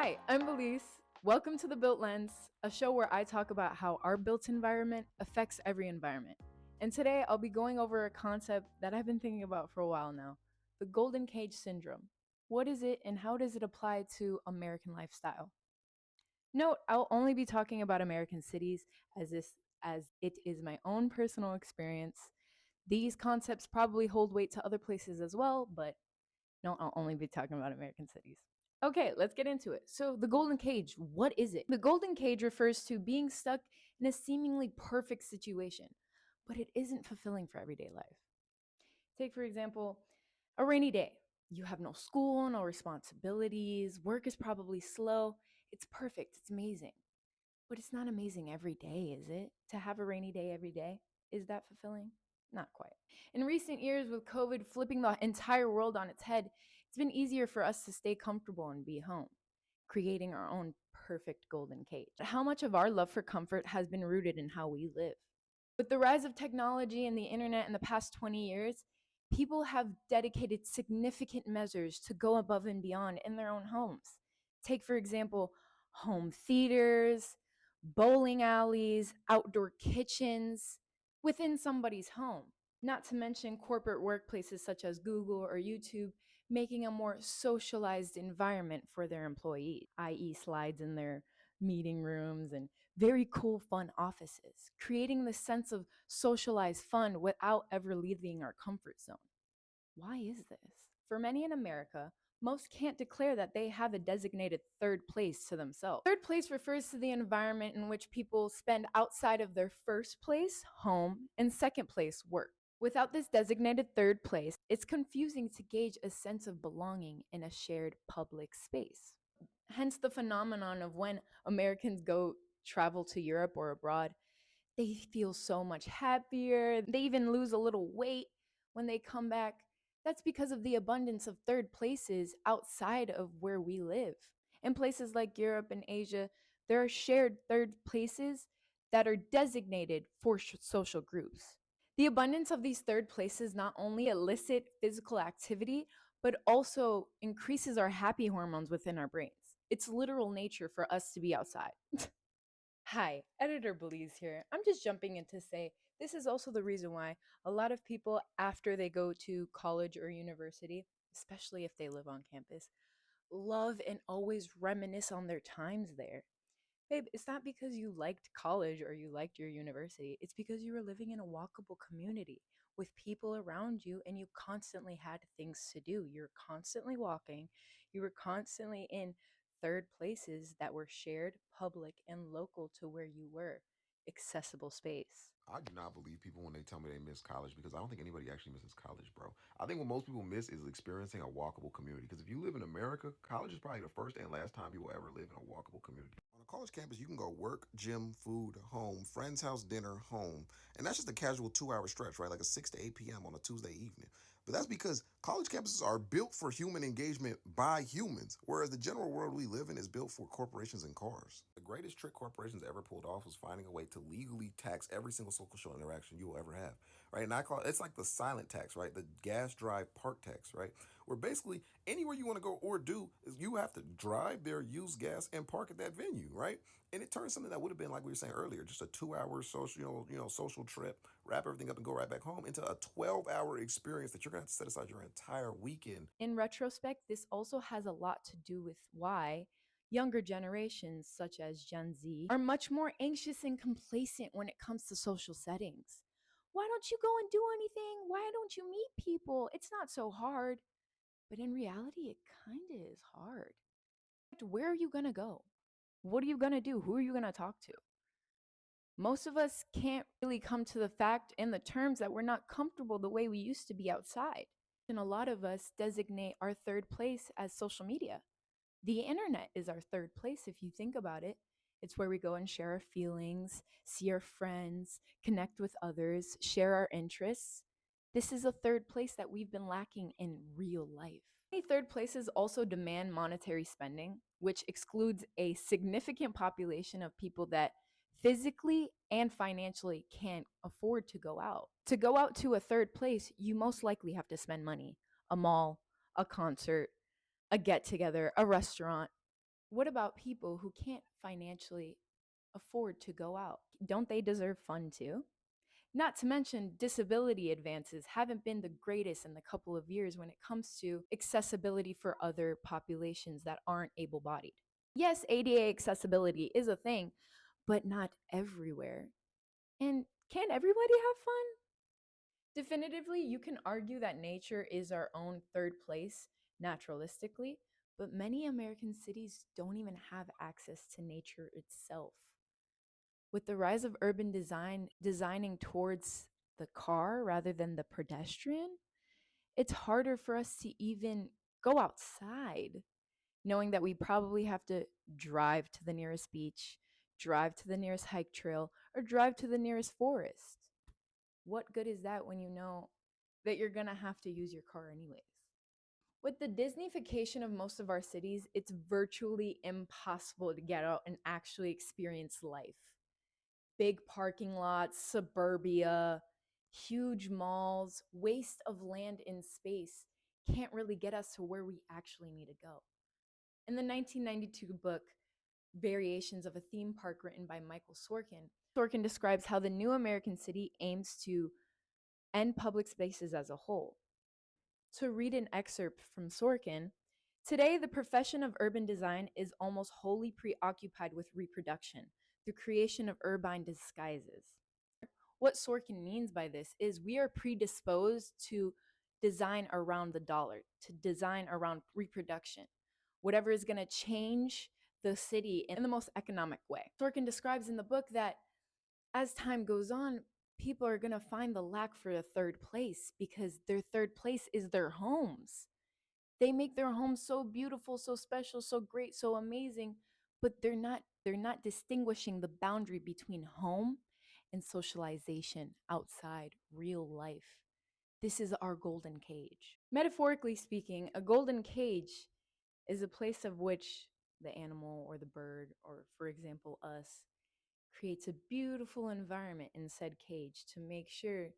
Hi, I'm Belize. Welcome to The Built Lens, a show where I talk about how our built environment affects every environment. And today I'll be going over a concept that I've been thinking about for a while now, the Golden Cage Syndrome. What is it and how does it apply to American lifestyle? Note, I'll only be talking about American cities as it is my own personal experience. These concepts probably hold weight to other places as well, but no, I'll only be talking about American cities. Okay, let's get into it. So, the golden cage, what is it? The golden cage refers to being stuck in a seemingly perfect situation, but it isn't fulfilling for everyday life. Take, for example, a rainy day. You have no school, no responsibilities, work is probably slow. It's perfect, it's amazing. But it's not amazing every day, is it? To have a rainy day every day, is that fulfilling? Not quite. In recent years, with COVID flipping the entire world on its head, it's been easier for us to stay comfortable and be home, creating our own perfect golden cage. How much of our love for comfort has been rooted in how we live? With the rise of technology and the internet in the past 20 years, people have dedicated significant measures to go above and beyond in their own homes. Take, for example, home theaters, bowling alleys, outdoor kitchens within somebody's home. Not to mention corporate workplaces such as Google or YouTube, making a more socialized environment for their employees, i.e., slides in their meeting rooms and very cool, fun offices, creating the sense of socialized fun without ever leaving our comfort zone. Why is this? For many in America, most can't declare that they have a designated third place to themselves. Third place refers to the environment in which people spend outside of their first place, home, and second place, work. Without this designated third place, it's confusing to gauge a sense of belonging in a shared public space. Hence the phenomenon of when Americans go travel to Europe or abroad, they feel so much happier. They even lose a little weight when they come back. That's because of the abundance of third places outside of where we live. In places like Europe and Asia, there are shared third places that are designated for social groups. The abundance of these third places not only elicit physical activity, but also increases our happy hormones within our brains. It's literal nature for us to be outside. Hi, Editor Belize here. I'm just jumping in to say this is also the reason why a lot of people, after they go to college or university, especially if they live on campus, love and always reminisce on their times there. Babe, it's not because you liked college or you liked your university. It's because you were living in a walkable community with people around you and you constantly had things to do. You were constantly walking. You were constantly in third places that were shared, public, and local to where you were. Accessible space. I do not believe people when they tell me they miss college because I don't think anybody actually misses college, bro. I think what most people miss is experiencing a walkable community. Because if you live in America, college is probably the first and last time you will ever live in a walkable community. On a college campus, you can go work, gym, food, home, friend's house, dinner, home. And that's just a casual 2 hour stretch, right? Like a 6 to 8 p.m. on a Tuesday evening. But that's because college campuses are built for human engagement by humans, whereas the general world we live in is built for corporations and cars. The greatest trick corporations ever pulled off was finding a way to legally tax every single social interaction you will ever have, right? And I call it's like the silent tax, right? The gas drive park tax, right? Where basically anywhere you want to go or do is you have to drive there, use gas, and park at that venue, right? And it turns something that would have been like we were saying earlier, just a 2 hour social, social trip, wrap everything up and go right back home into a 12-hour experience that you're gonna have to set aside your entire weekend. In retrospect, this also has a lot to do with why younger generations, such as Gen Z, are much more anxious and complacent when it comes to social settings. Why don't you go and do anything? Why don't you meet people? It's not so hard. But in reality, it kind of is hard. Where are you going to go? What are you going to do? Who are you going to talk to? Most of us can't really come to the fact and the terms that we're not comfortable the way we used to be outside. And a lot of us designate our third place as social media. The internet is our third place if you think about it. It's where we go and share our feelings, see our friends, connect with others, share our interests. This is a third place that we've been lacking in real life. Many third places also demand monetary spending, which excludes a significant population of people that physically and financially can't afford to go out. To go out to a third place, you most likely have to spend money. A mall, a concert, a get together, a restaurant. What about people who can't financially afford to go out? Don't they deserve fun too? Not to mention, disability advances haven't been the greatest in the couple of years when it comes to accessibility for other populations that aren't able bodied. Yes, ADA accessibility is a thing, but not everywhere. And can everybody have fun? Definitively, you can argue that nature is our own third place naturalistically, but many American cities don't even have access to nature itself. With the rise of urban design designing towards the car rather than the pedestrian, it's harder for us to even go outside, knowing that we probably have to drive to the nearest beach, drive to the nearest hike trail, or drive to the nearest forest. What good is that when you know that you're gonna have to use your car anyways? With the Disneyfication of most of our cities, it's virtually impossible to get out and actually experience life. Big parking lots, suburbia, huge malls, waste of land and space can't really get us to where we actually need to go. In the 1992 book, Variations of a Theme Park, written by Michael Sorkin, Sorkin describes how the new American city aims to end public spaces as a whole. To read an excerpt from Sorkin, today the profession of urban design is almost wholly preoccupied with reproduction, the creation of urbane disguises. What Sorkin means by this is we are predisposed to design around the dollar, to design around reproduction, whatever is going to change the city in the most economic way. Sorkin describes in the book that as time goes on, people are going to find the lack for a third place because their third place is their homes. They make their homes so beautiful, so special, so great, so amazing, but they're not distinguishing the boundary between home and socialization outside real life. This is our golden cage. Metaphorically speaking, a golden cage is a place of which the animal or the bird, or for example us, creates a beautiful environment in said cage to make sure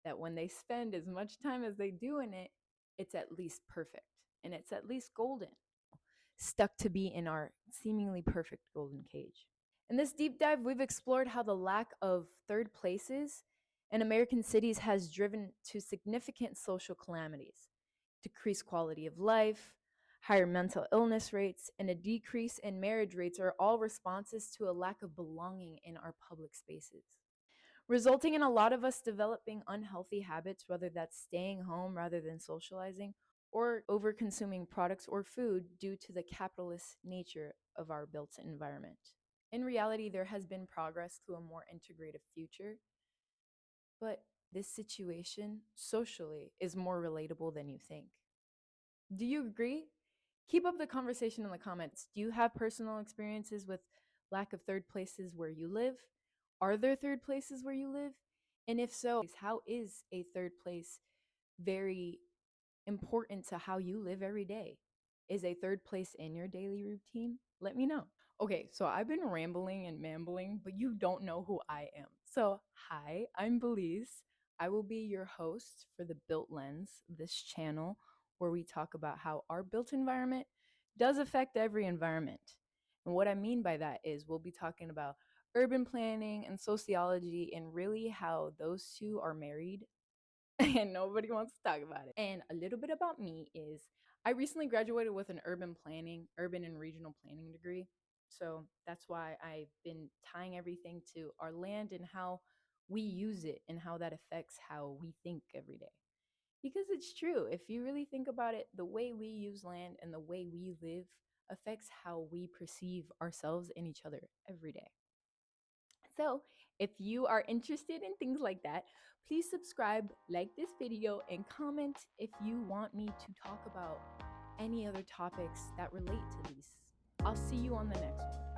that when they spend as much time as they do in it, it's at least perfect and it's at least golden, stuck to be in our seemingly perfect golden cage. In this deep dive, we've explored how the lack of third places in American cities has driven to significant social calamities, decreased quality of life, higher mental illness rates, and a decrease in marriage rates are all responses to a lack of belonging in our public spaces, resulting in a lot of us developing unhealthy habits, whether that's staying home rather than socializing, or over consuming products or food due to the capitalist nature of our built environment. In reality, there has been progress to a more integrative future, but this situation socially is more relatable than you think. Do you agree? Keep up the conversation in the comments. Do you have personal experiences with lack of third places where you live? Are there third places where you live? And if so, how is a third place very important to how you live every day? Is a third place in your daily routine? Let me know. Okay, so I've been rambling and mambling, but you don't know who I am. So, hi, I'm Belize. I will be your host for the Built Lens, this channel where we talk about how our built environment does affect every environment. And what I mean by that is we'll be talking about urban planning and sociology and really how those two are married and nobody wants to talk about it. And a little bit about me is I recently graduated with an urban and regional planning degree. So that's why I've been tying everything to our land and how we use it and how that affects how we think every day. Because it's true, if you really think about it, the way we use land and the way we live affects how we perceive ourselves and each other every day. So, if you are interested in things like that, please subscribe, like this video, and comment if you want me to talk about any other topics that relate to these. I'll see you on the next one.